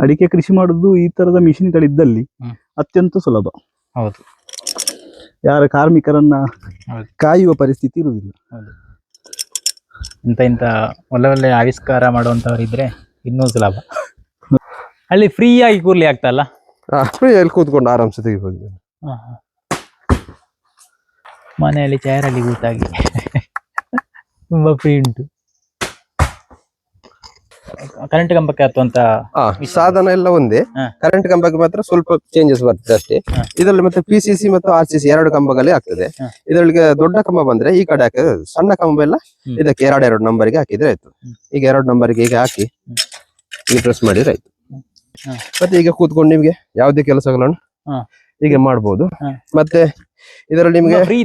ಅಡಿಕೆ ಕೃಷಿ ಮಾಡುದು ಈ ತರದ ಮಿಷಿನ್ಗಳಿದ್ದಲ್ಲಿ ಅತ್ಯಂತ ಸುಲಭ. ಹೌದು, ಯಾರ ಕಾರ್ಮಿಕರನ್ನ ಕಾಯುವ ಪರಿಸ್ಥಿತಿ ಇರುವುದಿಲ್ಲ. ಇಂತ ಒಳ್ಳೆ ಒಳ್ಳೆ ಆವಿಷ್ಕಾರ ಮಾಡುವಂತವ್ರು ಇದ್ರೆ ಇನ್ನೂ ಸುಲಭ. ಅಲ್ಲಿ ಫ್ರೀ ಆಗಿ ಕೂರ್ಲಿ ಆಗ್ತಲ್ಲ, ಫ್ರೀ ಅಲ್ಲಿ ಕೂತ್ಕೊಂಡು ಆರಾಮ್ಸೆ ತೆಗಿಬಹುದು. ಮನೆಯಲ್ಲಿ ಚೇರಲ್ಲಿ ಕೂತಾಗಿ ತುಂಬಾ ಫ್ರೀ ಉಂಟು. ಕರೆಂಟ್ ಕಂಬಕ್ಕೆ ಹತ್ತುವಂತ ಸಾಧನ ಎಲ್ಲ ಒಂದೇ, ಕರೆಂಟ್ ಕಂಬಕ್ಕೆ ಮಾತ್ರ ಸ್ವಲ್ಪ ಚೇಂಜಸ್ ಬರ್ತದೆ ಅಷ್ಟೇ. ಇದರಲ್ಲಿ ಮತ್ತೆ PCC ಮತ್ತು RCC ಎರಡು ಕಂಬಗಳೇ ಆಗ್ತದೆ. ಇದರೊಳಗೆ ದೊಡ್ಡ ಕಂಬ ಬಂದ್ರೆ ಈ ಕಡೆ ಹಾಕಿದ್ರೆ, ಸಣ್ಣ ಕಂಬ ಎಲ್ಲ ಇದಕ್ಕೆ ಎರಡೆರಡು ನಂಬರ್ಗೆ ಹಾಕಿದ್ರೆ ಆಯ್ತು. ಈಗ 2 ನಂಬರ್ಗೆ ಈಗ ಹಾಕಿ ಈಗ ಪ್ರೆಸ್ ಮಾಡಿದ್ರೆ ಆಯ್ತು. ಮತ್ತೆ ಈಗ ಕೂತ್ಕೊಂಡು ನಿಮ್ಗೆ ಯಾವುದೇ ಕೆಲಸಗಳನ್ನು ಈಗ ಮಾಡ್ಬೋದು. ಮತ್ತೆ ಇದರಲ್ಲಿ ನಿಮಗೆ ಫ್ರೀ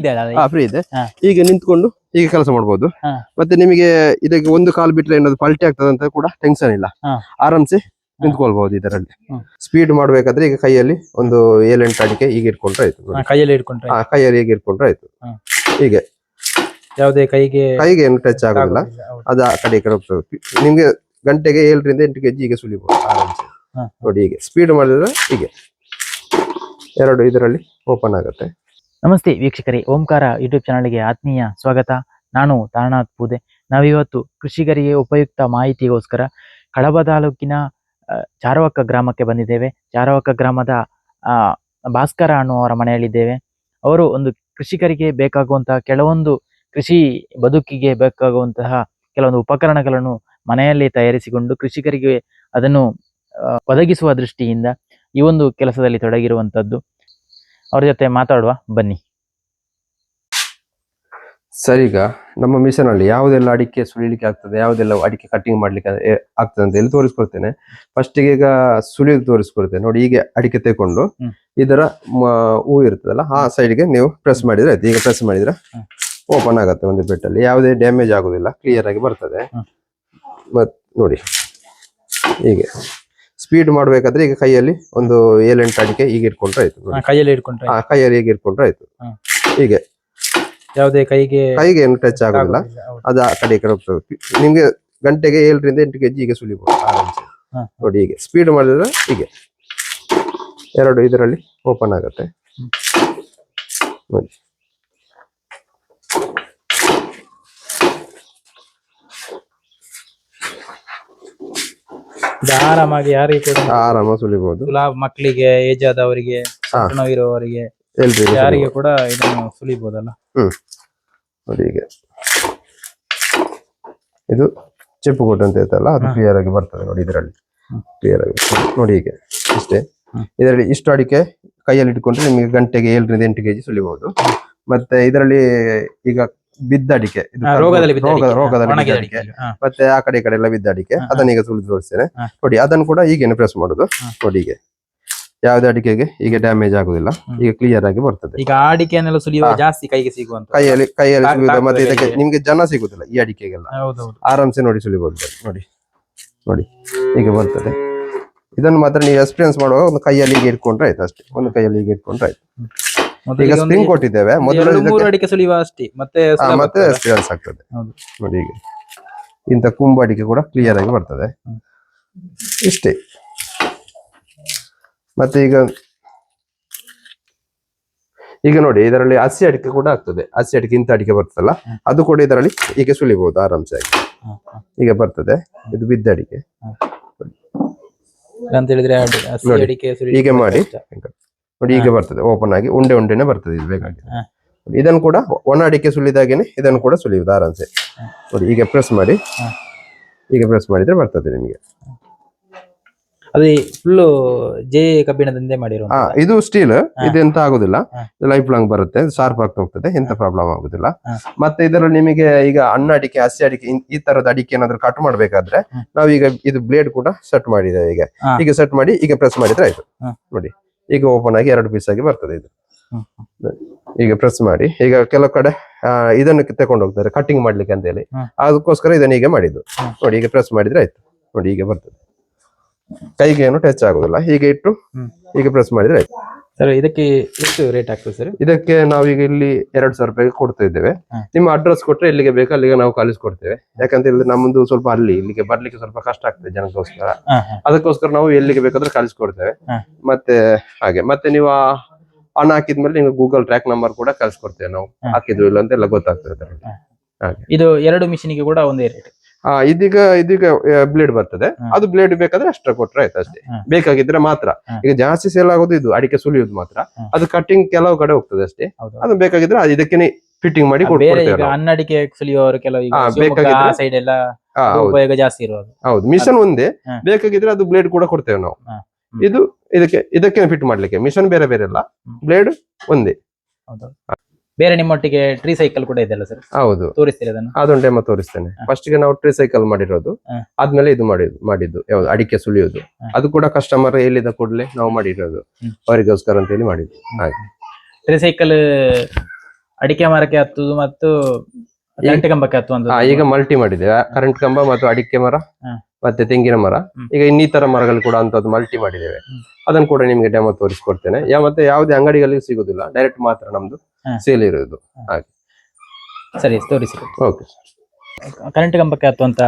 ಇದೆ. ಈಗ ನಿಂತ್ಕೊಂಡು ಈಗ ಕೆಲಸ ಮಾಡ್ಬೋದು. ಮತ್ತೆ ನಿಮಗೆ ಇದಕ್ಕೆ ಒಂದು ಕಾಲ್ ಬಿಟ್ರೆ ಏನಾದ್ರು ಪಲ್ಟಿ ಆಗ್ತದೆ ಅಂತ ಕೂಡ ಟೆನ್ಷನ್ ಇಲ್ಲ, ಆರಾಮ್ಸೆ ನಿಂತ್ಕೊಳ್ಬಹುದು. ಇದರಲ್ಲಿ ಸ್ಪೀಡ್ ಮಾಡ್ಬೇಕಾದ್ರೆ ಈಗ ಕೈಯಲ್ಲಿ ಒಂದು 7-8 ಅಡಿಕೆ ಈಗ ಇಟ್ಕೊಂಡ್ರೆ ಆಯ್ತು. ಕೈಯಲ್ಲಿ ಈಗ ಇಟ್ಕೊಂಡ್ರೆ ಆಯ್ತು. ಹೀಗೆ ಯಾವುದೇ ಕೈಗೆ ಏನು ಟಚ್ ಆಗೋದಿಲ್ಲ, ಅದು ಆ ಕಡೆ ಈ ಕಡೆ ಹೋಗ್ತದೆ. ನಿಮ್ಗೆ ಗಂಟೆಗೆ 7ರಿಂದ 8 kg ಈಗ ಸುಲಿಬಹುದು ಆರಾಮ್ಸೆ. ನೋಡಿ ಹೀಗೆ ಸ್ಪೀಡ್ ಮಾಡಿದ್ರೆ ಹೀಗೆ 2 ಇದರಲ್ಲಿ ಓಪನ್ ಆಗುತ್ತೆ. ನಮಸ್ತೆ ವೀಕ್ಷಕರೇ, ಓಂಕಾರ ಯೂಟ್ಯೂಬ್ ಚಾನಲ್ಗೆ ಆತ್ಮೀಯ ಸ್ವಾಗತ. ನಾನು ತಾರನಾಥ್ ಪೂದೆ. ನಾವಿವತ್ತು ಕೃಷಿಕರಿಗೆ ಉಪಯುಕ್ತ ಮಾಹಿತಿಗೋಸ್ಕರ ಕಡಬ ತಾಲೂಕಿನ ಚಾರವಕ್ಕ ಗ್ರಾಮಕ್ಕೆ ಬಂದಿದ್ದೇವೆ. ಚಾರವಕ್ಕ ಗ್ರಾಮದ ಭಾಸ್ಕರ ಅನ್ನುವರ ಮನೆಯಲ್ಲಿದ್ದೇವೆ. ಅವರು ಒಂದು ಕೃಷಿಕರಿಗೆ ಬೇಕಾಗುವಂತಹ ಕೆಲವೊಂದು ಕೃಷಿ ಬದುಕಿಗೆ ಬೇಕಾಗುವಂತಹ ಕೆಲವೊಂದು ಉಪಕರಣಗಳನ್ನು ಮನೆಯಲ್ಲಿ ತಯಾರಿಸಿಕೊಂಡು ಕೃಷಿಕರಿಗೆ ಅದನ್ನು ಒದಗಿಸುವ ದೃಷ್ಟಿಯಿಂದ ಈ ಒಂದು ಕೆಲಸದಲ್ಲಿ ತೊಡಗಿರುವಂತದ್ದು. ಅವ್ರ ಜೊತೆ ಮಾತಾಡುವ ಬನ್ನಿ. ಸರ್, ಈಗ ನಮ್ಮ ಮಿಷನ್ ಅಲ್ಲಿ ಯಾವುದೆಲ್ಲ ಅಡಿಕೆ ಸುಲಿಲಿಕ್ಕೆ ಆಗ್ತದೆ, ಯಾವುದೆಲ್ಲ ಅಡಿಕೆ ಕಟ್ಟಿಂಗ್ ಮಾಡ್ಲಿಕ್ಕೆ ಆಗ್ತದೆ ಅಂತ ಹೇಳಿ ತೋರಿಸ್ಕೊಡ್ತೇನೆ. ಫಸ್ಟ್ ಈಗ ಸುಲಿಯೋದು ತೋರಿಸ್ಕೊಡ್ತೇನೆ. ನೋಡಿ, ಹೀಗೆ ಅಡಿಕೆ ತೆಕೊಂಡು ಇದರ ಹೂ ಇರ್ತದಲ್ಲ ಆ ಸೈಡ್ಗೆ ನೀವು ಪ್ರೆಸ್ ಮಾಡಿದ್ರೆ ಆಯ್ತು. ಈಗ ಪ್ರೆಸ್ ಮಾಡಿದ್ರೆ ಓಪನ್ ಆಗುತ್ತೆ ಒಂದು ಬೆಟ್ಟಲ್ಲಿ, ಯಾವುದೇ ಡ್ಯಾಮೇಜ್ ಆಗುದಿಲ್ಲ, ಕ್ಲಿಯರ್ ಆಗಿ ಬರ್ತದೆ. ಮತ್ ನೋಡಿ ಹೀಗೆ ಸ್ಪೀಡ್ ಮಾಡ್ಬೇಕಾದ್ರೆ ಈಗ ಕೈಯಲ್ಲಿ ಒಂದು 7-8 ಅಡಿಕೆ ಈಗ ಇಟ್ಕೊಂಡ್ರೆ ಆಯ್ತು. ಕೈಯಲ್ಲಿ ಈಗ ಇಟ್ಕೊಂಡ್ರೆ ಆಯ್ತು. ಹೀಗೆ ಯಾವುದೇ ಕೈಗೆ ಏನು ಟಚ್ ಆಗೋದಿಲ್ಲ, ಅದು ಆ ಕಡೆ ಈ ಕಡೆ ಹೋಗ್ತದೆ. ನಿಮ್ಗೆ ಗಂಟೆಗೆ 7ರಿಂದ 8 kg ಈಗ ಸುಲಿಬಹುದು ಆರಾಮ್ಸೆ. ನೋಡಿ ಹೀಗೆ ಸ್ಪೀಡ್ ಮಾಡಿದ್ರೆ ಹೀಗೆ 2 ಇದರಲ್ಲಿ ಓಪನ್ ಆಗುತ್ತೆ. ನೋಡಿ ಆರಾಮಾಗಿ ಯಾರಿಗೆ ಕೂಡ ಆರಾಮ ಸುಲಿಬಹುದು. ಮಕ್ಕಳಿಗೆ, ಏಜ್ ಆದವರಿಗೆ, ಇರುವವರಿಗೆ, ಯಾರಿಗೆ ಕೂಡ ಇದನ್ನು ಸುಲಿಬಹುದಲ್ಲ. ನೋಡಿ ಹೀಗೆ ಇದು ಚಿಪ್ಪು ಕೊಟ್ಟು ಅಂತ ಇರ್ತಲ್ಲ, ಅದು ಕ್ಲಿಯರ್ ಆಗಿ ಬರ್ತದೆ. ನೋಡಿ ಇದರಲ್ಲಿ ಕ್ಲಿಯರ್ ಆಗಿ ನೋಡಿ ಹೀಗೆ ಇಷ್ಟೇ. ಇದರಲ್ಲಿ ಇಷ್ಟು ಅಡಿಕೆ ಕೈಯಲ್ಲಿ ಇಟ್ಕೊಂಡ್ರೆ ನಿಮಗೆ ಗಂಟೆಗೆ 7ರಿಂದ 8 kg ಸುಲಿಬಹುದು. ಮತ್ತೆ ಇದರಲ್ಲಿ ಈಗ ಬಿದ್ದ ಅಡಿಕೆ, ರೋಗದಲ್ಲಿ ಅಡಿಕೆ, ಮತ್ತೆ ಆ ಕಡೆ ಈ ಕಡೆ ಎಲ್ಲ ಬಿದ್ದ ಅಡಿಕೆ, ಅದನ್ನ ಈಗ ಸುಲಿದು ತೋರಿಸ್ತೇನೆ. ನೋಡಿ ಅದನ್ನು ಕೂಡ ಹೀಗೇನೆ ಪ್ರೆಸ್ ಮಾಡುದು. ನೋಡಿ ಹೀಗೆ ಯಾವುದೇ ಅಡಿಕೆಗೆ ಈಗ ಡ್ಯಾಮೇಜ್ ಆಗುದಿಲ್ಲ, ಈಗ ಕ್ಲಿಯರ್ ಆಗಿ ಬರ್ತದೆ. ಈಗ ಅಡಿಕೆಯನ್ನೆಲ್ಲ ಸುಲಿಯುವ ಜಾಸ್ತಿ ಕೈಗೆ ಸಿಗುವಂತ, ಕೈಯಲ್ಲಿ ಸುಲಿಯುವುದು. ಮತ್ತೆ ಇದಕ್ಕೆ ನಿಮ್ಗೆ ಜನ ಸಿಗುದಿಲ್ಲ ಈ ಅಡಿಕೆಗೆಲ್ಲ, ಆರಾಮ್ಸೆ ನೋಡಿ ಸುಲಿಬಹುದು. ನೋಡಿ ನೋಡಿ ಹೀಗೆ ಬರ್ತದೆ. ಇದನ್ನು ಮಾತ್ರ ನೀವು ಎಕ್ಸ್ಪೀರಿಯನ್ಸ್ ಮಾಡುವಾಗ ಒಂದು ಕೈಯಲ್ಲಿ ಈಗ ಇಟ್ಕೊಂಡ್ರೆ ಆಯ್ತು ಅಷ್ಟೇ. ಒಂದು ಕೈಯಲ್ಲಿ ಈಗ ಇಟ್ಕೊಂಡ್ರೆ ಆಯ್ತು. ಈಗ ಸ್ಪ್ರಿಂಗ್ ಕೊಟ್ಟಿದ್ದೇವೆ, ಮೊದಲು ಅಡಿಕೆ ಸುಲಿಯುವ ಅಷ್ಟೇ, ಮತ್ತೆ ಎಕ್ಸ್ಪೀರಿಯನ್ಸ್ ಆಗ್ತದೆ. ನೋಡಿ ಹೀಗೆ ಇಂಥ ಕುಂಬ ಅಡಿಕೆ ಕೂಡ ಕ್ಲಿಯರ್ ಆಗಿ ಬರ್ತದೆ ಇಷ್ಟೇ. ಮತ್ತೆ ಈಗ ನೋಡಿ ಇದರಲ್ಲಿ ಹಸಿ ಅಡಿಕೆ ಕೂಡ ಆಗ್ತದೆ. ಹಸಿ ಅಡಿಕೆ ಇಂಥ ಅಡಿಕೆ ಬರ್ತದಲ್ಲ, ಅದು ಕೂಡ ಇದರಲ್ಲಿ ಹೀಗೆ ಸುಲಿಬಹುದು ಆರಾಮ್ಸೆ ಆಗಿ. ಈಗ ಬರ್ತದೆ ಇದು ಬಿದ್ದ ಅಡಿಕೆ ಅಂತ ಹೇಳಿದ್ರೆ ಹೀಗೆ ಮಾಡಿ ನೋಡಿ ಈಗ ಬರ್ತದೆ ಓಪನ್ ಆಗಿ, ಉಂಡೆನೆ ಬರ್ತದೆ ಇದು ಬೇಕಾಗಿ. ಇದನ್ನು ಕೂಡ ಒಣ ಅಡಿಕೆ ಸುಲಿದಾಗೇನೆ ಇದನ್ನು ಕೂಡ ಸುಲಿಯುವುದು ಆರಾಮ್ಸೆ. ನೋಡಿ ಈಗ ಪ್ರೆಸ್ ಮಾಡಿ, ಈಗ ಪ್ರೆಸ್ ಮಾಡಿದ್ರೆ ಬರ್ತದೆ ನಿಮಗೆ. ಅದು ಫುಲ್ ಕಬ್ಬಿಣದಿಂದ ಮಾಡಿರೋ ಇದು ಸ್ಟೀಲ್, ಇದೆಂತ ಆಗುದಿಲ್ಲ, ಲೈಫ್ ಲಾಂಗ್ ಬರುತ್ತೆ, ಶಾರ್ಪ್ ಆಗ್ತಾ ಹೋಗ್ತದೆ, ಎಂತ ಪ್ರಾಬ್ಲಮ್ ಆಗುದಿಲ್ಲ. ಮತ್ತೆ ಇದರಲ್ಲಿ ನಿಮಗೆ ಈಗ ಅಣ್ಣ ಅಡಿಕೆ, ಹಸಿ ಅಡಿಕೆ, ಈ ತರದ ಅಡಿಕೆ ಏನಾದ್ರು ಕಟ್ ಮಾಡ್ಬೇಕಾದ್ರೆ ನಾವೀಗ ಇದು ಬ್ಲೇಡ್ ಕೂಡ ಸೆಟ್ ಮಾಡಿದ್ದೇವೆ. ಈಗ ಸೆಟ್ ಮಾಡಿ ಈಗ ಪ್ರೆಸ್ ಮಾಡಿದ್ರೆ ಆಯ್ತು. ನೋಡಿ ಈಗ ಓಪನ್ ಆಗಿ 2 ಪೀಸ್ ಆಗಿ ಬರ್ತದೆ ಇದು. ಈಗ ಪ್ರೆಸ್ ಮಾಡಿ ಈಗ ಕೆಲವು ಕಡೆ ಇದನ್ನು ತಕೊಂಡು ಹೋಗ್ತಾರೆ ಕಟ್ಟಿಂಗ್ ಮಾಡ್ಲಿಕ್ಕೆ ಅಂತ ಹೇಳಿ, ಅದಕ್ಕೋಸ್ಕರ ಇದನ್ನ ಹೀಗೆ ಮಾಡಿದ್ದು. ನೋಡಿ ಈಗ ಪ್ರೆಸ್ ಮಾಡಿದ್ರೆ ಆಯ್ತು. ನೋಡಿ ಈಗ ಬರ್ತದೆ, ಕೈಗೆ ಏನು ಟಚ್ ಆಗುದಿಲ್ಲ. ಹೀಗೆ ಇಟ್ಟು ಈಗ ಪ್ರೆಸ್ ಮಾಡಿದ್ರೆ ಆಯ್ತು. ಸರ್ ಇದಕ್ಕೆ ಎಷ್ಟು ರೇಟ್ ಆಗ್ತದೆ ಸರ್? ಇದಕ್ಕೆ ನಾವೀಗ ಇಲ್ಲಿ 2,000 ರೂಪಾಯಿ ಕೊಡ್ತಾ ಇದ್ದೇವೆ. ನಿಮ್ಮ ಅಡ್ರೆಸ್ ಕೊಟ್ರೆ ಎಲ್ಲಿಗೆ ಬೇಕು ಅಲ್ಲಿಗೆ ನಾವು ಕಳಿಸ್ಕೊಡ್ತೇವೆ. ಯಾಕಂತ ಹೇಳಿದ್ರೆ ನಮ್ಮದು ಸ್ವಲ್ಪ ಇಲ್ಲಿಗೆ ಬರ್ಲಿಕ್ಕೆ ಸ್ವಲ್ಪ ಕಷ್ಟ ಆಗ್ತದೆ ಜನಕ್ಕೋಸ್ಕರ. ಅದಕ್ಕೋಸ್ಕರ ನಾವು ಎಲ್ಲಿಗೆ ಬೇಕಾದ್ರೆ ಕಳಿಸ್ಕೊಡ್ತೇವೆ. ಮತ್ತೆ ಹಾಗೆ ಮತ್ತೆ ನೀವು ಹಣ ಹಾಕಿದ್ಮೇಲೆ ನಿಮ್ಗೆ ಗೂಗಲ್ ಟ್ರ್ಯಾಕ್ ನಂಬರ್ ಕೂಡ ಕಳ್ಸಿಕೊಡ್ತೇವೆ ನಾವು ಹಾಕಿದ್ವಿ ಇಲ್ಲ ಅಂತ ಎಲ್ಲ ಗೊತ್ತಾಗ್ತದೆ. ಇದು 2 ಮಿಷಿನಿಗೆ ಕೂಡ ಒಂದೇ ರೇಟ್? ಇದೀಗ ಬ್ಲೇಡ್ ಬರ್ತದೆ. ಅದು ಬ್ಲೇಡ್ ಬೇಕಾದ್ರೆ ಅಷ್ಟೇ ಕೊಟ್ರೆ ಆಯ್ತು ಅಷ್ಟೇ. ಬೇಕಾಗಿದ್ರೆ ಮಾತ್ರ. ಈಗ ಜಾಸ್ತಿ ಸೇಲ್ ಆಗೋದು ಇದು ಅಡಿಕೆ ಸುಲಿಯೋದು ಮಾತ್ರ. ಅದು ಕಟಿಂಗ್ ಕೆಲವು ಕಡೆ ಹೋಗ್ತದೆ ಅಷ್ಟೇ. ಅದು ಬೇಕಾಗಿದ್ರೆ ಇದಕ್ಕೆ ಫಿಟ್ಟಿಂಗ್ ಮಾಡಿ ಕೊಡ್ತೇವೆ. ಅಣ್ಣಡಿಕೆ ಸುಲಿಯೋರು ಕೆಲವು ಸೈಡ್ ಎಲ್ಲ ಉಪಯೋಗ ಜಾಸ್ತಿ ಇರೋದು. ಹೌದು, ಮಿಷನ್ ಒಂದೇ. ಬೇಕಾಗಿದ್ರೆ ಅದು ಬ್ಲೇಡ್ ಕೂಡ ಕೊಡ್ತೇವೆ ನಾವು. ಇದು ಇದಕ್ಕೆ ಫಿಟ್ ಮಾಡ್ಲಿಕ್ಕೆ ಮಿಷನ್ ಬೇರೆ ಬೇರೆ ಅಲ್ಲ, ಬ್ಲೇಡ್ ಒಂದೇ. ಬೇರೆ ನಿಮ್ಮೊಟ್ಟಿಗೆ ಟ್ರೀ ಸೈಕಲ್ ಕೂಡ ಇದೆಯಲ್ಲ ಸರ್? ಹೌದು, ತೋರಿಸ್ತೀರಿ ಅದನ್ನು? ಅದೊಂದು ಟೈಮ್ ತೋರಿಸ್ತೇನೆ. ಫಸ್ಟ್ ಗೆ ನಾವು ಟ್ರೀ ಸೈಕಲ್ ಮಾಡಿರೋದು, ಆದ್ಮೇಲೆ ಇದು ಮಾಡಿದ್ದು ಯಾವ್ದು ಅಡಿಕೆ ಸುಲಿಯೋದು. ಅದು ಕೂಡ ಕಸ್ಟಮರ್ ಹೇಳಿದ ಕೂಡಲೇ ನಾವು ಮಾಡಿರೋದು, ಅವರಿಗೋಸ್ಕರ ಅಂತ ಹೇಳಿ ಮಾಡಿದ್ದು. ಹಾಗೆ ಟ್ರೀ ಸೈಕಲ್ ಅಡಿಕೆ ಮರಕ್ಕೆ ಹತ್ತುದು ಮತ್ತು ಕರೆಂಟ್ ಕಂಬಕ್ಕೆ ಹತ್ತುವಂತ. ಈಗ ಮಲ್ಟಿ ಮಾಡಿದ್ದೇವೆ, ಕರೆಂಟ್ ಕಂಬ ಮತ್ತು ಅಡಿಕೆ ಮರ ಮತ್ತೆ ತೆಂಗಿನ ಮರ. ಈಗ ಇನ್ನಿತರ ಮರಗಳು ಕೂಡ ಅಂತದ್ದು ಮಲ್ಟಿ ಮಾಡಿದ್ದೇವೆ. ಅದನ್ನು ಕೂಡ ನಿಮ್ಗೆ ಡೆಮೋ ತೋರಿಸ್ಕೊಡ್ತೇನೆ. ಮತ್ತೆ ಯಾವುದೇ ಅಂಗಡಿಗಳಲ್ಲಿ ಸಿಗುದಿಲ್ಲ, ಡೈರೆಕ್ಟ್ ಮಾತ್ರ ನಮ್ದು ಸೇಲ್ ಇರೋದು. ಹಾಗೆ ಸರಿ, ತೋರಿಸಿ. ಓಕೆ. ಕರೆಂಟ್ ಕಂಬಕ್ಕೆ ಹತ್ತುವಂತ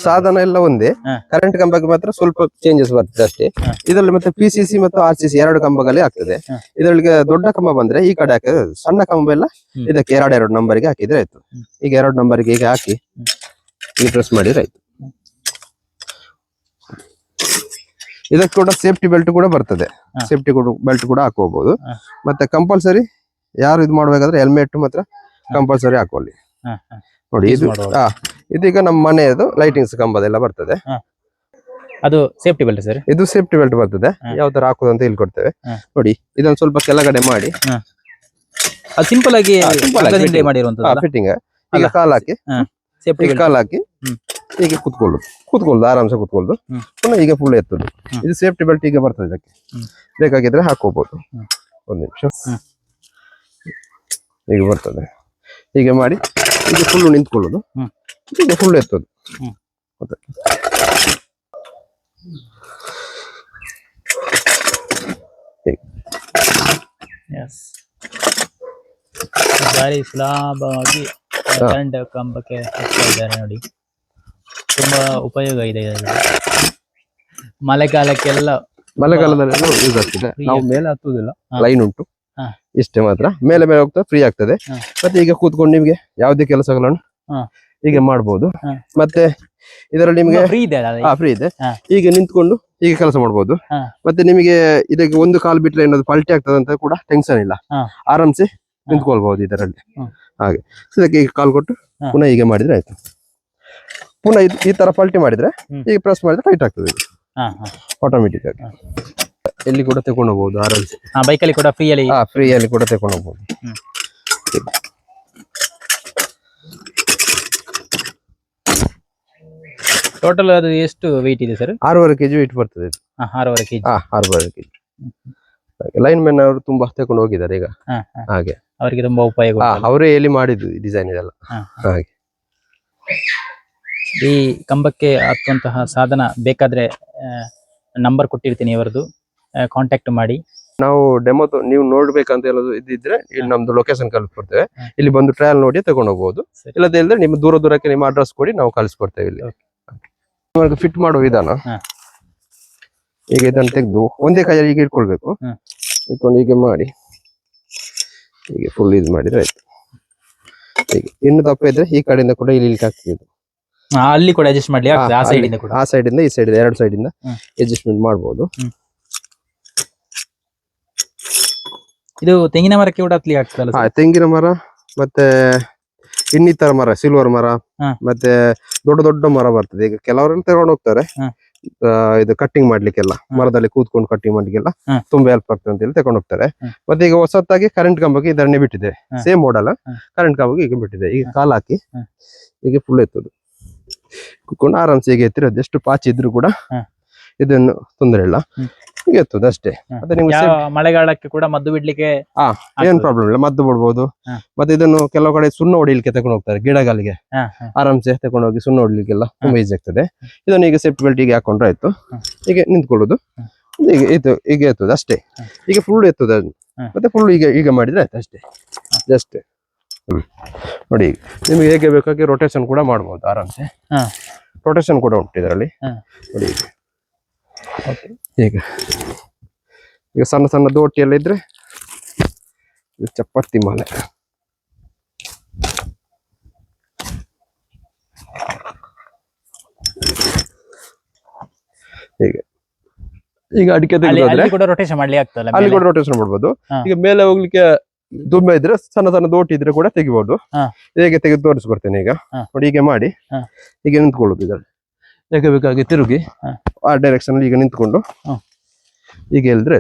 ಸಾಧನ ಎಲ್ಲ ಒಂದೇ. ಕರೆಂಟ್ ಕಂಬಕ್ಕೆ ಮಾತ್ರ ಸ್ವಲ್ಪ ಚೇಂಜಸ್ ಬರ್ತದೆ ಅಷ್ಟೇ. ಇದರಲ್ಲಿ ಮತ್ತೆ PCC ಮತ್ತು RCC 2 ಕಂಬಗಳೇ ಆಗ್ತದೆ. ಇದರೊಳಗೆ ದೊಡ್ಡ ಕಂಬ ಬಂದ್ರೆ ಈ ಕಡೆ ಹಾಕಿದ್ರೆ, ಸಣ್ಣ ಕಂಬ ಎಲ್ಲ ಇದಕ್ಕೆ 2 ನಂಬರ್ಗೆ ಹಾಕಿದ್ರೆ ಆಯ್ತು. ಈಗ 2 ನಂಬರ್ಗೆ ಈಗ ಹಾಕಿ ಈಗ ಪ್ರೆಸ್ ಮಾಡಿದ್ರೆ ಆಯ್ತು. ಇದಕ್ಕೆ ಕೂಡ ಸೇಫ್ಟಿ ಬೆಲ್ಟ್ ಕೂಡ ಬರ್ತದೆ. ಸೇಫ್ಟಿ ಬೆಲ್ಟ್ ಕೂಡ ಹಾಕೋಬಹುದು. ಮತ್ತೆ ಕಂಪಲ್ಸರಿ ಯಾರು ಇದು ಮಾಡ್ಬೇಕಾದ್ರೆ ಹೆಲ್ಮೆಟ್ ಮಾತ್ರ ಕಂಪಲ್ಸರಿ ಹಾಕೊಳ್ಳಿ. ನೋಡಿ, ಇದೀಗ ನಮ್ಮ ಮನೆಯದು ಲೈಟಿಂಗ್ಸ್ ಕಂಬದೆಲ್ಲ ಬರ್ತದೆ. ಅದು ಸೇಫ್ಟಿ ಬೆಲ್ಟ್ ಸರ್? ಇದು ಸೇಫ್ಟಿ ಬೆಲ್ಟ್ ಬರ್ತದೆ. ಯಾವ ತರ ಹಾಕೋದು ಅಂತ ಹೇಳ್ಕೊಡ್ತೇವೆ. ನೋಡಿ, ಇದೊಂದು ಸ್ವಲ್ಪ ಕೆಳಗಡೆ ಮಾಡಿ ಸಿಂಪಲ್ ಆಗಿ ಮಾಡಿರುವಂತದ್ದು ಫಿಟ್ಟಿಂಗ್. ಈಗ ಕಾಲ್ ಹಾಕಿ ಕಾಲ್ ಹಾಕಿ ಹೀಗೆ ಕುತ್ಕೊಳ್ಳೋದು ಆರಾಮ್ಸೆ ಕುತ್ಕೊಳ್ಳೋದು. ಪುನಃ ಈಗ ಫುಲ್ ಎತ್ತದು. ಇದು ಸೇಫ್ಟಿ ಬೆಲ್ಟ್ ಈಗ ಬರ್ತದೆ. ಇದಕ್ಕೆ ಬೇಕಾಗಿದ್ರೆ ಹಾಕೋಬಹುದು. ಒಂದು ನಿಮಿಷ, ಈಗ ಬರ್ತದೆ. ಹೀಗೆ ಮಾಡಿ ಈಗ ಫುಲ್ ನಿಂತ್ಕೊಳ್ಳೋದು. ಈಗ ಫುಲ್ ಎತ್ತದು. ಬಾರಿ ಸುಲಭವಾಗಿ ಕರೆಂಟ್ ಕಂಬಕ್ಕೆ ಇದ್ದಾರೆ ನೋಡಿ. ತುಂಬಾ ಉಪಯೋಗ ಇದೆ. ಮಳೆಗಾಲದಲ್ಲೆಲ್ಲ ಯೂಸ್ ಆಗ್ತದೆ. ನಾವು ಮೇಲೆ ಹತ್ತುದಿಲ್ಲ, ಲೈನ್ ಉಂಟು ಇಷ್ಟೇ ಮಾತ್ರ. ಮೇಲೆ ಹೋಗ್ತಾ ಫ್ರೀ ಆಗ್ತದೆ. ಮತ್ತೆ ಈಗ ಕೂತ್ಕೊಂಡು ನಿಮ್ಗೆ ಯಾವುದೇ ಕೆಲಸಗಳನ್ನು ಈಗ ಮಾಡ್ಬೋದು. ಮತ್ತೆ ಇದರಲ್ಲಿ ನಿಮ್ಗೆ ಫ್ರೀ ಇದೆ. ಈಗ ನಿಂತ್ಕೊಂಡು ಈಗ ಕೆಲಸ ಮಾಡ್ಬೋದು. ಮತ್ತೆ ನಿಮಗೆ ಇದಕ್ಕೆ ಒಂದು ಕಾಲು ಬಿಟ್ರೆ ಏನಾದ್ರು ಪಲ್ಟಿ ಆಗ್ತದೆ ಅಂತ ಕೂಡ ಟೆನ್ಷನ್ ಇಲ್ಲ, ಆರಾಮ್ಸೆ ನಿಂತ್ಕೊಳ್ಬಹುದು ಇದರಲ್ಲಿ. ಹಾಗೆ ಇದಕ್ಕೆ ಈಗ ಕಾಲ್ ಕೊಟ್ಟು ಪುನಃ ಹೀಗೆ ಮಾಡಿದ್ರೆ ಆಯ್ತು. ಪುನಃ ಈ ತರ ಪಲ್ಟಿ ಮಾಡಿದ್ರೆ ಈಗ ಪ್ರೆಸ್ ಮಾಡಿದ್ರೆ ಟೈಟ್ ಆಗ್ತದೆ ಆಟೋಮೆಟಿಕ್ ಆಗಿ. ಎಲ್ಲಿ ಕೂಡ ತಗೊಂಡು ಹೋಗ್ಬೋದು ಆರಾಮ್ಸೆ. ಬೈಕಲ್ಲಿ ಕೂಡ ಫ್ರೀಯಲ್ಲಿ ಕೂಡ ತಗೊಂಡು ಹೋಗ್ಬೋದು. ಟೋಟಲ್ ಅದು ಎಷ್ಟು ವೆಯ್ಟ್ ಇದೆ ಸರ್? 6.5 kg ವೆಯ್ಟ್ ಬರ್ತದೆ. 6.5 kg. 6.5 kg. ಲೈನ್ ಮ್ಯಾನ್ ಅವರು ತುಂಬಾ ತಗೊಂಡು ಹೋಗಿದ್ದಾರೆ ಈಗ. ಹಾಗೆ ಅವರಿಗೆ ತುಂಬಾ ಉಪಯೋಗ. ಅವರೇ ಎಲ್ಲಿ ಮಾಡಿದ್ದು ಡಿಸೈನ್ ಇದೆಲ್ಲ. ಹಾಗೆ ಈ ಕಂಬಕ್ಕೆ ಹತ್ತುವಂತಹ ಸಾಧನ ಬೇಕಾದ್ರೆ ನಂಬರ್ ಕೊಟ್ಟಿರ್ತೀನಿ, ಇವರದು ಕಾಂಟ್ಯಾಕ್ಟ್ ಮಾಡಿ. ನಾವು ಡೆಮೋ ನೀವು ನೋಡ್ಬೇಕಂತ ಹೇಳೋದು ಇದ್ದಿದ್ರೆ ಇಲ್ಲಿ ನಮ್ದು ಲೊಕೇಶನ್ ಕಳಿಸ್ಕೊಡ್ತೇವೆ. ಇಲ್ಲಿ ಬಂದು ಟ್ರಯಲ್ ನೋಡಿ ತಗೊಂಡು ಹೋಗ್ಬೋದು. ಇಲ್ಲದೆ ಇಲ್ಲದ್ರೆ ನಿಮ್ಮ ದೂರಕ್ಕೆ ನಿಮ್ಮ ಅಡ್ರೆಸ್ ಕೊಡಿ, ನಾವು ಕಳಿಸ್ಕೊಡ್ತೇವೆ. ಇಲ್ಲಿ ಫಿಟ್ ಮಾಡುವ ವಿಧಾನ, ಈಗ ಇದನ್ನು ತೆಗೆದು ಒಂದೇ ಕೈಯಲ್ಲಿ ಈಗ ಇಟ್ಕೊಳ್ಬೇಕು. ಇಟ್ಕೊಂಡು ಹೀಗೆ ಮಾಡಿ ಹೀಗೆ ಫುಲ್ ಇದು ಮಾಡಿದ್ರೆ ಆಯ್ತು. ಹೀಗೆ ಇನ್ನು ದಪ್ಪ ಇದ್ರೆ ಈ ಕಡೆಯಿಂದ ಕೂಡ ಇಲ್ಲಿ ಆಗ್ತದೆ. ಅಲ್ಲಿ ಕೂಡ ಅಡ್ಜಸ್ಟ್ ಮಾಡ್ಲಿ, ಆ ಸೈಡ್ ಇಂದ ಕೂಡ, ಆ ಸೈಡ್ ಇಂದ ಈ ಸೈಡ್ 2 ಸೈಡ್ ಇಂದ ಅಡ್ಜಸ್ಟ್ಮೆಂಟ್ ಮಾಡಬಹುದು. ಇದು ತೆಂಗಿನ ಮರಕ್ಕೆ ಕೂಡ ಹತ್ಲಿ ಆಗ್ತದಲ್ಲ? ತೆಂಗಿನ ಮರ ಮತ್ತೆ ಇನ್ನಿತರ ಮರ, ಸಿಲ್ವರ್ ಮರ ಮತ್ತೆ ದೊಡ್ಡ ದೊಡ್ಡ ಮರ ಬರ್ತದೆ. ಈಗ ಕೆಲವರೆಲ್ಲ ತಗೊಂಡು ಹೋಗ್ತಾರೆ ಇದು ಕಟ್ಟಿಂಗ್ ಮಾಡ್ಲಿಕ್ಕೆಲ್ಲ, ಮರದಲ್ಲಿ ಕೂತ್ಕೊಂಡು ಕಟ್ಟಿಂಗ್ ಮಾಡ್ಲಿಕ್ಕೆಲ್ಲ ತುಂಬಾ ಹೆಲ್ಪ್ ಆಗ್ತದೆ ಅಂತ ಹೇಳಿ ತಗೊಂಡು ಹೋಗ್ತಾರೆ. ಮತ್ತೆ ಈಗ ಹೊಸತ್ತಾಗಿ ಕರೆಂಟ್ ಕಂಬಕ್ಕೆ ಇದನ್ನೇ ಬಿಟ್ಟಿದೆ, ಸೇಮ್ ಮಾಡಲ್ ಕರೆಂಟ್ ಕಂಬಕ್ಕೆ ಈಗ ಬಿಟ್ಟಿದೆ. ಈಗ ಕಾಲ್ ಹಾಕಿ ಈಗ ಫುಲ್ ಎತ್ತದು, ಕುತ್ಕೊಂಡು ಆರಾಮ್ಸೆ ಈಗ ಎತ್ತಿರೋದು. ಎಷ್ಟು ಪಾಚಿ ಇದ್ರು ಕೂಡ ಇದನ್ನು ತೊಂದರೆ ಇಲ್ಲ, ಈಗ ಎತ್ತದು ಅಷ್ಟೇ. ಮತ್ತೆ ನಿಮ್ಗೆ ಮಳೆಗಾಲಕ್ಕೆ ಕೂಡ ಮದ್ದು ಬಿಡ್ಲಿಕ್ಕೆ ಏನ್ ಪ್ರಾಬ್ಲಮ್ ಇಲ್ಲ, ಮದ್ದು ಬಿಡ್ಬೋದು. ಮತ್ತೆ ಇದನ್ನು ಕೆಲವು ಕಡೆ ಸುಣ್ಣ ಹೊಡಿಲಿಕ್ಕೆ ತಗೊಂಡು ಹೋಗ್ತಾರೆ, ಗಿಡಗಳಿಗೆ ಆರಾಮ್ಸೆ ತಗೊಂಡು ಹೋಗಿ ಸುಣ್ಣ ಹೊಡಿಲಿಕ್ಕೆಲ್ಲ ತುಂಬಾ ಈಸಿ ಆಗ್ತದೆ. ಇದನ್ನು ಈಗ ಸೇಫ್ಟಿ ಬೆಲ್ಟ್ ಈಗ ಹಾಕೊಂಡ್ರೆ ಆಯ್ತು. ಈಗ ನಿಂತ್ಕೊಳ್ಳೋದು, ಈಗ ಎತ್ತುದು ಅಷ್ಟೇ. ಈಗ ಫುಲ್ ಎತ್ತುದು ಅದು. ಮತ್ತೆ ಫುಲ್ ಈಗ ಮಾಡಿದ್ರೆ ಆಯ್ತು ಅಷ್ಟೇ. ಜಸ್ಟ್ ನೋಡಿ, ನಿಮ್ಗೆ ಹೇಗೆ ಬೇಕಾಗಿ ರೊಟೇಷನ್ ಕೂಡ ಮಾಡ್ಬೋದು ಆರಾಮ್ಸೆ. ರೊಟೇಷನ್ ಕೂಡ ಉಂಟು ಇದರಲ್ಲಿ ನೋಡಿ. ಈಗ ಸಣ್ಣ ಸಣ್ಣ ದೋಟಿ ಎಲ್ಲ ಇದ್ರೆ ಚಪಾತಿ ಮಾಲೆ. ಈಗ ಅಡಿಕೆ ರೊಟೇಷನ್ ಮಾಡ್ಲಿಕ್ಕೆ ಆಗ್ತಲ್ಲ, ಅಲ್ಲಿ ಕೂಡ ರೊಟೇಷನ್ ಮಾಡ್ಬೋದು. ಈಗ ಮೇಲೆ ಹೋಗ್ಲಿಕ್ಕೆ ದುಂಬೆ ಇದ್ರೆ ಸಣ್ಣ ಸಣ್ಣ ದೋಟಿ ಇದ್ರೆ ಕೂಡ ತೆಗಿಬಹುದು. ಹೇಗೆ ತೆಗೆದು ತೋರಿಸ್ಬರ್ತೇನೆ ಈಗ ನೋಡಿ. ಹೀಗೆ ಮಾಡಿ ಈಗ ನಿಂತ್ಕೊಳ್ಳೋದು ಇದರಲ್ಲಿ. ಹೇಗೆ ಬೇಕಾಗಿ ತಿರುಗಿ ಆ ಡೈರೆಕ್ಷನ್ ಅಲ್ಲಿ ಈಗ ನಿಂತ್ಕೊಂಡು ಈಗ ಹೇಳಿದ್ರೆ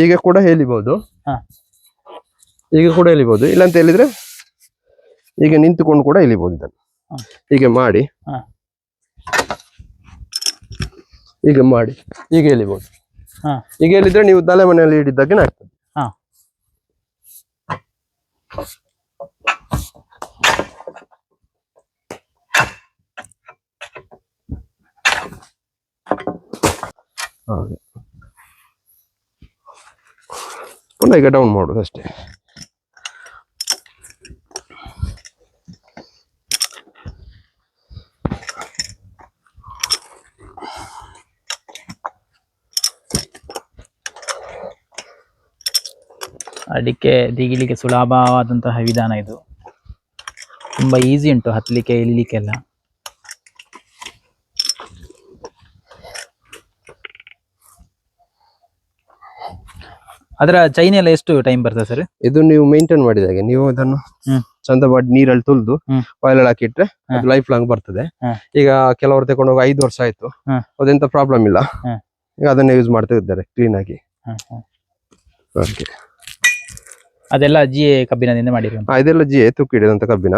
ಈಗ ಕೂಡ ಹೇಳಿಬಹುದು. ಈಗ ಕೂಡ ಎಳಿಬಹುದು. ಇಲ್ಲಂತ ಹೇಳಿದ್ರೆ ಈಗ ನಿಂತುಕೊಂಡು ಕೂಡ ಎಳಿಬಹುದು. ಇದನ್ನು ಹೀಗೆ ಮಾಡಿ ಈಗ ಮಾಡಿ ಈಗ ಎಳಿಬಹುದು. ಈಗ ಹೇಳಿದ್ರೆ ನೀವು ತಲೆ ಮನೆಯಲ್ಲಿ ಹಿಡಿದಾಗೆ ಆಗ್ತದೆ. ಹಾಗೆ ಪುನಃ ಈಗ ಡೌನ್ ಮಾಡುದು ಅಷ್ಟೇ. ಅಡಿಕೆ ತೆಗಿಲಿಕ್ಕೆ ಸುಲಭವಾದಂತಹ ವಿಧಾನ ಇದು. ತುಂಬಾ ಈಸಿ ಉಂಟು ಹತ್ತಲಿಕ್ಕೆ ಇಳಿಲಿಕ್ಕೆಲ್ಲ. ಅದರ ಚೈನ್ ಎಲ್ಲ ಎಷ್ಟು ಟೈಮ್ ಬರ್ತದೆ ಸರ್? ಇದು ನೀವು ಮೇಂಟೈನ್ ಮಾಡಿದಾಗೆ ನೀವು ಅದನ್ನು ಚಂದ ಮಾಡಿ ನೀರಲ್ಲಿ ತುಳಿದು ಆಯಿಲ್ ಹಾಕಿಟ್ರೆ ಅದು ಲೈಫ್ ಲಾಂಗ್ ಬರ್ತದೆ. ಈಗ ಕೆಲವರು ತಗೊಂಡು ಹೋಗಿ 5 ವರ್ಷ ಆಯ್ತು, ಅದೆಂತ ಪ್ರಾಬ್ಲಮ್ ಇಲ್ಲ. ಈಗ ಅದನ್ನ ಯೂಸ್ ಮಾಡ್ತಾ ಇದ್ದಾರೆ ಕ್ಲೀನ್ ಆಗಿ. ಅದೆಲ್ಲ ಜಿ ಕಬ್ಬಿಣದಿಂದ ಮಾಡಿರೋ ಇದೆಲ್ಲ ಜಿ ತುಕ್ಕು ಹಿಡಿದಂತ ಕಬ್ಬಿನ.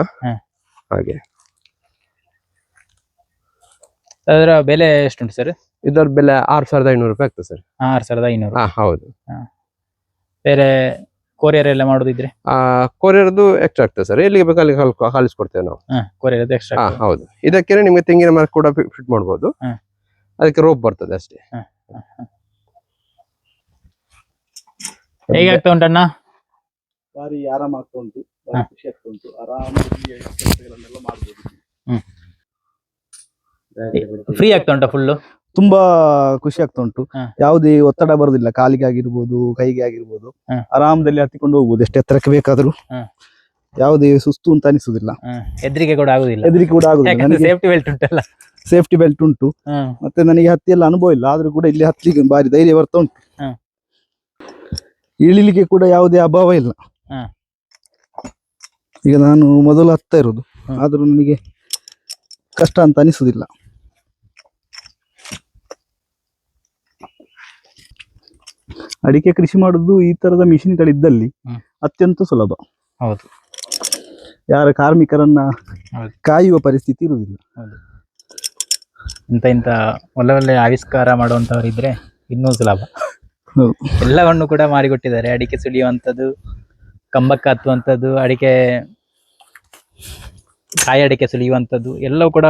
ಹಾಗೆ ಅದರ ಬೆಲೆ ಎಷ್ಟುಂಟು ಸರ್? ಇದರ ಬೆಲೆ 6500 ರೂಪಾಯಿ ಆಗ್ತದೆ ಸರ್. 6500. ಹೌದು. ಬೇರೆ ಕೊರಿಯರ್ ಎಲ್ಲ ಮಾಡೋದಿದ್ರೆ ಕೊರಿಯರ್ದು ಎಕ್ಸ್ಟ್ರಾ ಆಗ್ತದೆ ಸರ್. ಎಲ್ಲಿಗೆ ಬೇಕು ಅಲ್ಲಿ ಕಳಿಸ್ಕೊಡ್ತೇವೆ ನಾವು. Courier extra. ಹೌದು. ಇದಕ್ಕೆ ನಿಮ್ಗೆ ತೆಂಗಿನ ಮರ ಕೂಡ ಫಿಟ್ ಮಾಡ್ಬೋದು. ಅದಕ್ಕೆ ರೋಪ್ ಬರ್ತದೆ ಅಷ್ಟೇ. ಹೇಗೆ ಆಗ್ತಾ ಉಂಟಣ್ಣ? ಭಾರಿ ಆರಾಮ ಆಗ್ತಾ ಉಂಟು, ಖುಷಿ ಆಗ್ತಾ ಉಂಟು. ಆರಾಮಾಗಿ ಕೆಲಸಗಳನ್ನೆಲ್ಲ ಮಾಡ್ಬೋದು. ಫ್ರೀ ಆಗ್ತಾ ಉಂಟಾ ಫುಲ್? ತುಂಬಾ ಖುಷಿ ಆಗ್ತಾ ಉಂಟು. ಯಾವುದೇ ಒತ್ತಡ ಬರುದಿಲ್ಲ, ಕಾಲಿಗೆ ಆಗಿರ್ಬೋದು ಕೈಗೆ ಆಗಿರ್ಬೋದು. ಆರಾಮದಲ್ಲಿ ಹತ್ತಿಕೊಂಡು ಹೋಗ್ಬೋದು ಎಷ್ಟು ಎತ್ತರಕ್ಕೆ ಬೇಕಾದ್ರೂ. ಯಾವುದೇ ಸುಸ್ತು ಅಂತ ಅನಿಸುದಿಲ್ಲ, ಹೆದರಿಕೆ ಕೂಡ ಆಗುದಿಲ್ಲ. ಸೇಫ್ಟಿ ಬೆಲ್ಟ್ ಉಂಟಲ್ಲ? ಸೇಫ್ಟಿ ಬೆಲ್ಟ್ ಉಂಟು. ಮತ್ತೆ ನನಗೆ ಹತ್ತಿ ಎಲ್ಲ ಅನುಭವ ಇಲ್ಲ, ಆದ್ರೂ ಕೂಡ ಇಲ್ಲಿ ಹತ್ತಿಗೆ ಬಾರಿ ಧೈರ್ಯ ಬರ್ತಾ ಉಂಟು. ಇಳಿಲಿಕ್ಕೆ ಕೂಡ ಯಾವುದೇ ಅಭಾವ ಇಲ್ಲ. ಈಗ ನಾನು ಮೊದಲು ಹತ್ತಾ ಇರೋದು, ಆದ್ರೂ ನನಗೆ ಕಷ್ಟ ಅಂತ ಅನಿಸುದಿಲ್ಲ. ಅಡಿಕೆ ಕೃಷಿ ಮಾಡುದು ಈ ತರದ ಮಿಷಿನ್ಗಳಿದ್ದಲ್ಲಿ ಅತ್ಯಂತ ಸುಲಭ. ಹೌದು. ಯಾರ ಕಾರ್ಮಿಕರನ್ನ ಕಾಯುವ ಪರಿಸ್ಥಿತಿ ಇರುವುದಿಲ್ಲ. ಇಂತ ಒಳ್ಳೆ ಒಳ್ಳೆ ಆವಿಷ್ಕಾರ ಮಾಡುವಂತವರಿದ್ರೆ ಇನ್ನೂ ಸುಲಭ. ಎಲ್ಲವನ್ನು ಕೂಡ ಮಾಡಿಕೊಟ್ಟಿದ್ದಾರೆ. ಅಡಿಕೆ ಸುಲಿಯುವಂಥದ್ದು, ಕಂಬಕ್ಕೆ ಹತ್ತುವಂಥದ್ದು, ಅಡಿಕೆ ಕಾಯಿ ಅಡಿಕೆ ಸುಲಿಯುವಂಥದ್ದು ಎಲ್ಲವೂ ಕೂಡ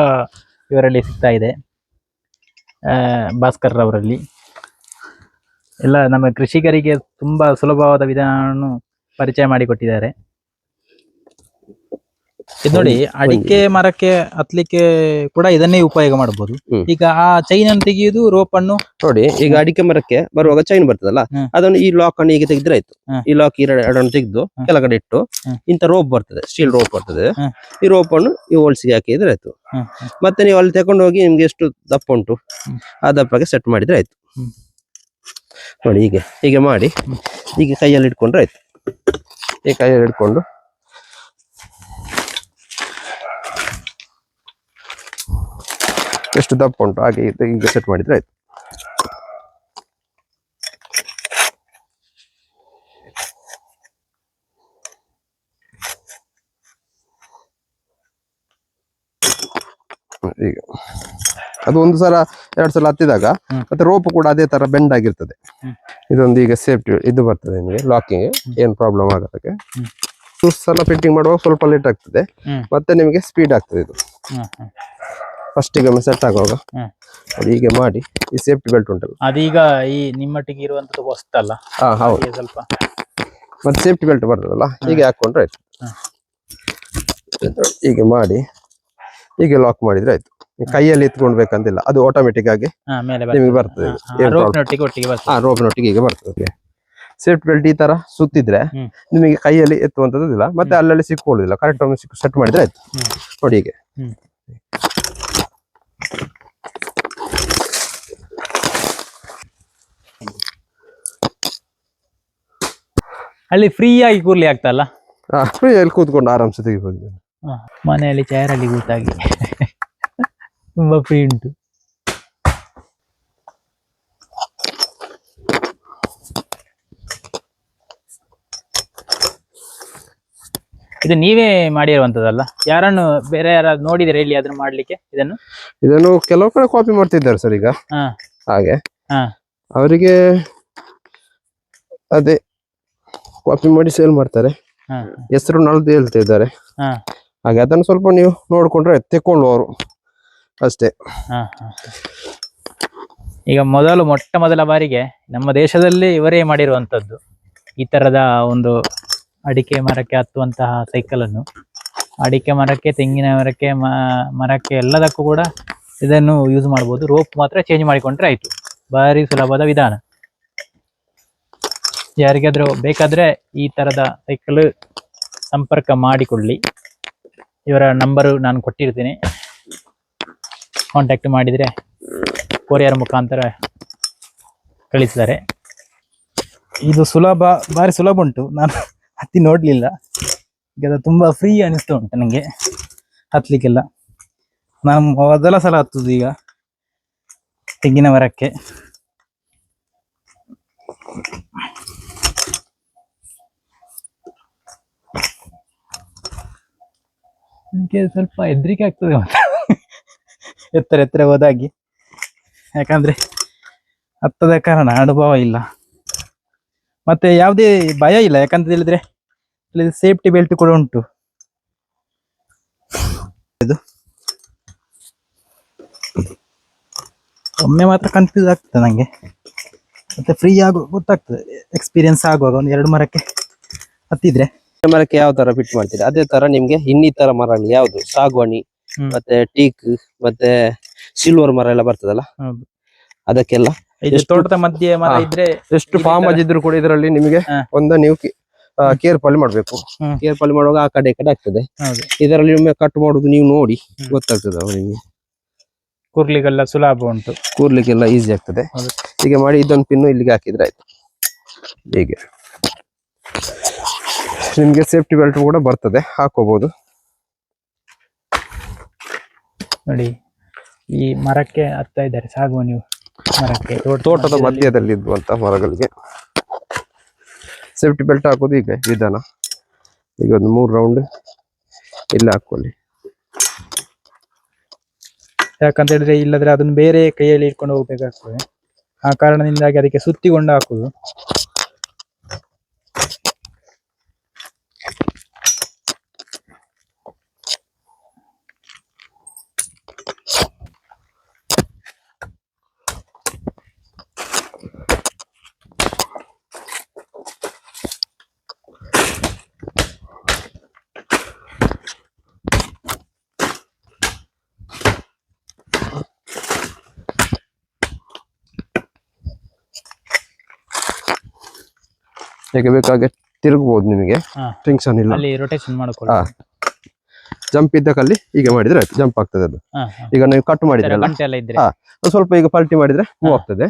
ಇವರಲ್ಲಿ ಸಿಗ್ತಾ ಇದೆ. ಭಾಸ್ಕರ್ ಅವರಲ್ಲಿ ಎಲ್ಲ ನಮ್ಮ ಕೃಷಿಕರಿಗೆ ತುಂಬಾ ಸುಲಭವಾದ ವಿಧಾನವನ್ನು ಪರಿಚಯ ಮಾಡಿಕೊಟ್ಟಿದ್ದಾರೆ. ಇದು ನೋಡಿ, ಅಡಿಕೆ ಮರಕ್ಕೆ ಹತ್ಲಿಕ್ಕೆ ಕೂಡ ಇದನ್ನೇ ಉಪಯೋಗ ಮಾಡಬಹುದು. ಈಗ ಆ ಚೈನ್ ಅನ್ನು ತೆಗೆಯುವುದು, ರೋಪ್ ಅನ್ನು ನೋಡಿ. ಈಗ ಅಡಿಕೆ ಮರಕ್ಕೆ ಬರುವಾಗ ಚೈನ್ ಬರ್ತದಲ್ಲ, ಅದನ್ನು ಈ ಲಾಕ್ ಅನ್ನು ಈಗ ತೆಗೆದ್ರೆ ಆಯ್ತು. ಈ ಲಾಕ್ ಎರಡನ್ನು ತೆಗೆದು ಕೆಳಗಡೆ ಇಟ್ಟು ಇಂತ ರೋಪ್ ಬರ್ತದೆ, ಸ್ಟೀಲ್ ರೋಪ್ ಬರ್ತದೆ. ಈ ರೋಪ್ ಅನ್ನು ಈ ಹೋಲ್ಸ್ಗೆ ಹಾಕಿದ್ರೆ ಆಯ್ತು. ಮತ್ತೆ ನೀವು ಅಲ್ಲಿ ತಗೊಂಡು ಹೋಗಿ ನಿಮ್ಗೆ ಎಷ್ಟು ದಪ್ಪ ಉಂಟು ಆ ದಪ್ಪಗೆ ಸೆಟ್ ಮಾಡಿದ್ರೆ ಆಯ್ತು. ನೋಡಿ ಹೀಗೆ ಮಾಡಿ ಈಗ ಕೈಯಲ್ಲಿ ಇಟ್ಕೊಂಡ್ರೆ ಆಯ್ತು. ಈ ಕೈಯಲ್ಲಿ ಇಟ್ಕೊಂಡು ಎಷ್ಟು ದಪ್ಪ ಉಂಟು ಹಾಗೆ ಈಗ ಸೆಟ್ ಮಾಡಿದ್ರೆ ಆಯ್ತು. ಈಗ ಅದು 1 ಸಲ 2 ಸಲ ಹತ್ತಿದಾಗ ಮತ್ತೆ ರೋಪ್ ಕೂಡ ಅದೇ ತರ ಬೆಂಡ್ ಆಗಿರ್ತದೆ. ಇದೊಂದು ಈಗ ಸೇಫ್ಟಿ ಇದು ಬರ್ತದೆ ನಿಮಗೆ, ಲಾಕಿಂಗ್ ಏನ್ ಪ್ರಾಬ್ಲಮ್ ಆಗೋದಕ್ಕೆ. ಸಲ ಫಿಟ್ಟಿಂಗ್ ಮಾಡುವಾಗ ಸ್ವಲ್ಪ ಲೇಟ್ ಆಗ್ತದೆ, ಮತ್ತೆ ನಿಮಗೆ ಸ್ಪೀಡ್ ಆಗ್ತದೆ ಇದು. ಫಸ್ಟ್ ಗೆ ಸೆಟ್ ಆಗುವಾಗ ಹ್ಮ್. ಅದು ಹೀಗೆ ಮಾಡಿ ಈ ಸೇಫ್ಟಿ ಬೆಲ್ಟ್ ಉಂಟಲ್ಲ ಅದೀಗ ಈ ನಿಮ್ಮೊಟ್ಟಿಗೆ ಇರುವಂತದ್ದು ಹೊಸ್ತಲ್ಲ, ಹಾ ಹೌದು, ಹಾಗೆ ಸ್ವಲ್ಪ ಮತ್ತೆ ಸೇಫ್ಟಿ ಬೆಲ್ಟ್ ಬರ್ತದಲ್ಲ ಹೀಗೆ ಹಾಕೊಂಡ್ರೆ ಆಯ್ತು. ಹೀಗೆ ಮಾಡಿ ಹೀಗೆ ಲಾಕ್ ಮಾಡಿದ್ರೆ ಆಯ್ತು. ಕೈಯಲ್ಲಿ ಎತ್ಕೊಂಡ್ಬೇಕಂತಿಲ್ಲ, ಅದು ಆಟೋಮೆಟಿಕ್ ಆಗಿ ಮೇಲೆ ನಿಮಗೆ ಬರ್ತದೆ. ರೋಪ್ನೊಟ್ಟಿಗೆ ಒಟ್ಟಿಗೆ ಬರ್ತದೆ. ರೋಪ್ನೊಟ್ಟಿಗೆ ಹೀಗೆ ಬರ್ತದೆ. ಸೇಫ್ಟಿ ಬೆಲ್ಟ್ ಈ ತರ ಸುತ್ತಿದ್ರೆ ಹ್ಮ್. ನಿಮಗೆ ಕೈಯಲ್ಲಿ ಎತ್ತುವಂತದ್ದು ಇಲ್ಲ, ಮತ್ತೆ ಅಲ್ಲಲ್ಲಿ ಸಿಕ್ಕೊಳ್ಳುದಿಲ್ಲ. ಕರೆಕ್ಟ್ ಸೆಟ್ ಮಾಡಿದ್ರೆ ಆಯ್ತು. ನೋಡಿ ಹೀಗೆ ಅಲ್ಲಿ ಫ್ರೀ ಆಗಿ ಕೂರ್ಲಿ ಆಗ್ತಲ್ಲ, ಫ್ರೀಯಲ್ಲಿ ಕೂತ್ಕೊಂಡು ಆರಾಮ್ಸೆ ತೆಗಿಬಹುದು. ಮನೆಯಲ್ಲಿ ಚೇರಲ್ಲಿ ಕೂತಾಗಿ ತುಂಬಾ ಫ್ರೀ ಉಂಟು. ಇದು ನೀವೇ ಮಾಡಿರುವಂತದಲ್ಲ, ಯಾರನ್ನು ಬೇರೆ ಯಾರಾದ್ರು ನೋಡಿದ್ರೆ ಇಲ್ಲಿ ಅದನ್ನ ಮಾಡ್ಲಿಕ್ಕೆ ಇದನ್ನು ಕೆಲವು ಕಡೆ ಕಾಪಿ ಮಾಡ್ತಿದ್ದಾರೆ ಸರ್ ಈಗ. ಹಾಗೆ ಅವರಿಗೆ ಅದೇ ಕಾಪಿ ಮಾಡಿ ಸೇಲ್ ಮಾಡ್ತಾರೆ, ಹೆಸರು ನಲ್ದು ಹೇಳ್ತಾ ಇದ್ದಾರೆ. ಹಾಗೆ ಅದನ್ನು ಸ್ವಲ್ಪ ನೀವು ನೋಡ್ಕೊಂಡ್ರೆ ತೆಕ್ಕೊಳ್ಳುವವರು ಅಷ್ಟೇ. ಈಗ ಮೊಟ್ಟ ಮೊದಲ ಬಾರಿಗೆ ನಮ್ಮ ದೇಶದಲ್ಲಿ ಇವರೇ ಮಾಡಿರುವಂತದ್ದು ಈ ತರದ ಒಂದು ಅಡಿಕೆ ಮರಕ್ಕೆ ಹತ್ತುವಂತಹ ಸೈಕಲ್ ಅನ್ನು. ಅಡಿಕೆ ಮರಕ್ಕೆ, ತೆಂಗಿನ ಮರಕ್ಕೆ, ಮರಕ್ಕೆ ಎಲ್ಲದಕ್ಕೂ ಕೂಡ ಇದನ್ನು ಯೂಸ್ ಮಾಡಬಹುದು. ರೋಪ್ ಮಾತ್ರ ಚೇಂಜ್ ಮಾಡಿಕೊಂಡ್ರೆ ಆಯ್ತು. ಭಾರಿ ಸುಲಭದ ವಿಧಾನ. ಯಾರಿಗಾದ್ರೂ ಬೇಕಾದ್ರೆ ಈ ತರದ ಸೈಕಲ್ ಸಂಪರ್ಕ ಮಾಡಿಕೊಳ್ಳಿ. ಇವರ ನಂಬರು ನಾನು ಕೊಟ್ಟಿರ್ತೀನಿ, ಕಾಂಟ್ಯಾಕ್ಟ್ ಮಾಡಿದ್ರೆ ಕೊರಿಯರ್ ಮುಖಾಂತರ ಕಳಿಸಿದ್ದಾರೆ. ಇದು ಭಾರಿ ಸುಲಭ ಉಂಟು. ನಾನು ಹತ್ತಿ ನೋಡ್ಲಿಲ್ಲ, ಈಗ ತುಂಬಾ ಫ್ರೀ ಅನಿಸ್ತಾ ಉಂಟು ನನಗೆ ಹತ್ಲಿಕ್ಕೆಲ್ಲ. ನಾನು ಮೊದಲ ಸಲ ಹತ್ತುದು ಈಗ ತೆಂಗಿನ ಮರಕ್ಕೆ. ನನಗೆ ಸ್ವಲ್ಪ ಹೆದರಿಕೆ ಆಗ್ತದೆ ಎತ್ತರ ಹೋದಾಗಿ, ಯಾಕಂದ್ರೆ ಹತ್ತದ ಕಾರಣ ಅನುಭವ ಇಲ್ಲ, ಮತ್ತೆ ಯಾವುದೇ ಭಯ ಇಲ್ಲ. ಯಾಕಂತ ಹೇಳಿದ್ರೆ ಸೇಫ್ಟಿ ಬೆಲ್ಟ್ ಕೂಡ ಉಂಟು. ಇದು ಒಮ್ಮೆ ಮಾತ್ರ ಕನ್ಫ್ಯೂಸ್ ಆಗ್ತದೆ ನಂಗೆ, ಮತ್ತೆ ಫ್ರೀ ಗೊತ್ತಾಗ್ತದೆ. ಎಕ್ಸ್ಪೀರಿಯನ್ಸ್ ಆಗುವಾಗ ಒಂದು 2 ಮರಕ್ಕೆ ಹತ್ತಿದ್ರೆ. ಮರಕ್ಕೆ ಯಾವ ತರ ಫಿಟ್ ಮಾಡ್ತೀರಿ ಅದೇ ತರ ನಿಮ್ಗೆ ಇನ್ನಿತರ ಮರ ಯಾವ್ದು ಸಾಗುವಾನಿ ಮತ್ತೆ ಟೀಕ್ ಮತ್ತೆ ಸಿಲ್ವರ್ ಮರ ಎಲ್ಲ ಬರ್ತದಲ್ಲ, ಅದಕ್ಕೆಲ್ಲ ತೋಟದ ಮಧ್ಯೆ ಮರ ಇದ್ರೆ ಎಷ್ಟು ಫಾರ್ಮ್ ಇದ್ರು ಕೂಡ ಇದರಲ್ಲಿ ನಿಮಗೆ ನೀವು ಕೇರ್ಫುಲ್ ಮಾಡ್ಬೇಕು. ಕೇರ್ಫುಲ್ ಮಾಡುವಾಗ ಆ ಕಡೆ ಈ ಕಡೆ ಆಗ್ತದೆ. ಇದರಲ್ಲಿ ಒಮ್ಮೆ ಕಟ್ ಮಾಡುದು ನೀವು ನೋಡಿ ಗೊತ್ತಾಗ್ತದೆ ನಿಮಗೆ. ಕೂರ್ಲಿಕ್ಕೆಲ್ಲ ಸುಲಭ ಉಂಟು, ಕೂರ್ಲಿಕ್ಕೆಲ್ಲ ಈಸಿ ಆಗ್ತದೆ. ಹೀಗೆ ಮಾಡಿ ಇದೊಂದು ಪಿನ್ನು ಇಲ್ಲಿಗೆ ಹಾಕಿದ್ರೆ ಆಯ್ತು. ಹೀಗೆ ನಿಮ್ಗೆ ಸೇಫ್ಟಿ ಬೆಲ್ಟ್ ಕೂಡ ಬರ್ತದೆ, ಹಾಕೋಬಹುದು. ನೋಡಿ ಈ ಮರಕ್ಕೆ ಹತ್ತಾ ಇದ್ದಾರೆ ಸಾಗುವಾನಿ ಮರಕ್ಕೆ, ತೋಟದ ಮಧ್ಯದಲ್ಲಿ ಇದ್ದಂತ ಮರಗಳಿಗೆ ಸೇಫ್ಟಿ ಬೆಲ್ಟ್ ಹಾಕೋದು ಈಗ ವಿಧಾನ. ಈಗ ಒಂದು 3 ರೌಂಡ್ ಇಲ್ಲಿ ಹಾಕೊಳ್ಳಿ. ಯಾಕಂತ ಹೇಳಿದ್ರೆ ಇಲ್ಲದ್ರೆ ಅದನ್ನ ಬೇರೆ ಕೈಯಲ್ಲಿ ಇಟ್ಕೊಂಡು ಹೋಗ್ಬೇಕಾಗ್ತದೆ. ಆ ಕಾರಣದಿಂದಾಗಿ ಅದಕ್ಕೆ ಸುತ್ತಿಕೊಂಡು ಹಾಕುದು. ಹೇಗೆ ಬೇಕಾಗೆ ತಿರುಗಬಹುದು, ನಿಮಗೆ ಟೆನ್ಷನ್ ಇಲ್ಲ. ಅಲ್ಲಿ ರೊಟೇಷನ್ ಮಾಡ್ಕೊಳ್ಳಿ. ಜಂಪ್ ಇದ್ದ ಕಲ್ಲಿ ಹೀಗೆ ಮಾಡಿದ್ರೆ ಆಯ್ತು, ಜಂಪ್ ಆಗ್ತದೆ ಅದು. ಈಗ ನೀವು ಕಟ್ ಮಾಡಿದ್ರಲ್ಲ, ಸ್ವಲ್ಪ ಈಗ ಪಲ್ಟಿ ಮಾಡಿದ್ರೆ ಮೂವ್ ಆಗ್ತದೆ.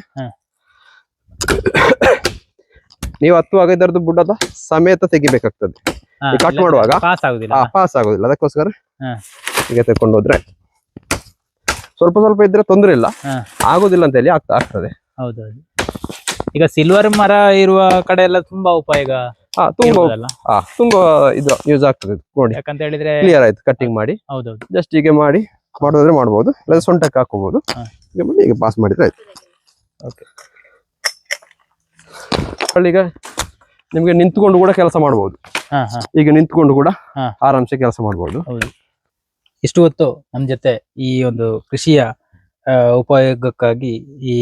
ನೀವು ಹತ್ತುವಾಗ ಇದರದ್ದು ಬುಡದ ಸಮೇತ ತೆಗಿಬೇಕಾಗ್ತದೆ. ಕಟ್ ಮಾಡುವಾಗ ಪಾಸ್ ಆಗುದಿಲ್ಲ, ಅದಕ್ಕೋಸ್ಕರ ಈಗ ತಕೊಂಡು ಹೋದ್ರೆ ಸ್ವಲ್ಪ ಇದ್ರೆ ತೊಂದರೆ ಇಲ್ಲ, ಆಗುದಿಲ್ಲ ಅಂತ ಹೇಳಿ ಆಗ್ತದೆ. ಹೌದೌದು. ಈಗ ಸಿಲ್ವರ್ ಮರ ಇರುವ ಕಡೆ ಎಲ್ಲ ತುಂಬಾ ಉಪಯೋಗ, ತುಂಬಾ ಇದು ಯೂಸ್ ಆಗ್ತದೆ ನೋಡಿ. ಯಾಕಂತ ಹೇಳಿದ್ರೆ ಕ್ಲಿಯರ್ ಆಯ್ತು ಕಟ್ಟಿಂಗ್ ಮಾಡಿ. ಹೌದೌದು. ಜಸ್ಟ್ ಹೀಗೆ ಮಾಡೋದ್ರೆ ಮಾಡಬಹುದು, ಇಲ್ಲ ಸೊಂಟಕ್ಕೆ ಹಾಕೋಬಹುದು. ಈಗ ಪಾಸ್ ಮಾಡಿದ್ರೆ ಆಯ್ತು. ಈಗ ನಿಮ್ಗೆ ನಿಂತ್ಕೊಂಡು ಕೂಡ ಕೆಲಸ ಮಾಡಬಹುದು. ಈಗ ನಿಂತ್ಕೊಂಡು ಕೂಡ ಆರಾಮ್ಸೆ ಕೆಲಸ ಮಾಡಬಹುದು. ಇಷ್ಟು ಹೊತ್ತು ನಮ್ಮ ಜೊತೆ ಈ ಒಂದು ಕೃಷಿಯ ಉಪಯೋಗಕ್ಕಾಗಿ ಈ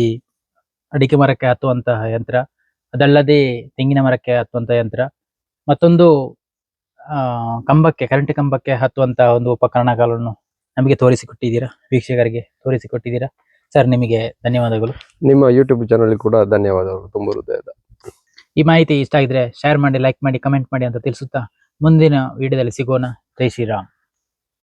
ಅಡಿಕೆ ಮರಕ್ಕೆ ಹತ್ತುವಂತಹ ಯಂತ್ರ, ಅದಲ್ಲದೆ ತೆಂಗಿನ ಮರಕ್ಕೆ ಹತ್ತುವಂತಹ ಯಂತ್ರ, ಮತ್ತೊಂದು ಕಂಬಕ್ಕೆ, ಕರೆಂಟ್ ಕಂಬಕ್ಕೆ ಹತ್ತುವಂತಹ ಒಂದು ಉಪಕರಣಗಳನ್ನು ನಮಗೆ ತೋರಿಸಿಕೊಟ್ಟಿದ್ದೀರಾ, ವೀಕ್ಷಕರಿಗೆ ತೋರಿಸಿಕೊಟ್ಟಿದ್ದೀರಾ. ಸರ್, ನಿಮಗೆ ಧನ್ಯವಾದಗಳು. ನಿಮ್ಮ ಯೂಟ್ಯೂಬ್ ಚಾನಲ್ ಕೂಡ ಧನ್ಯವಾದಗಳು, ತುಂಬ ಹೃದಯದ. ಈ ಮಾಹಿತಿ ಇಷ್ಟ ಆಗಿದ್ರೆ ಶೇರ್ ಮಾಡಿ, ಲೈಕ್ ಮಾಡಿ, ಕಮೆಂಟ್ ಮಾಡಿ ಅಂತ ತಿಳಿಸುತ್ತಾ ಮುಂದಿನ ವಿಡಿಯೋದಲ್ಲಿ ಸಿಗೋಣ. ಜೈ ಶ್ರೀರಾಮ್.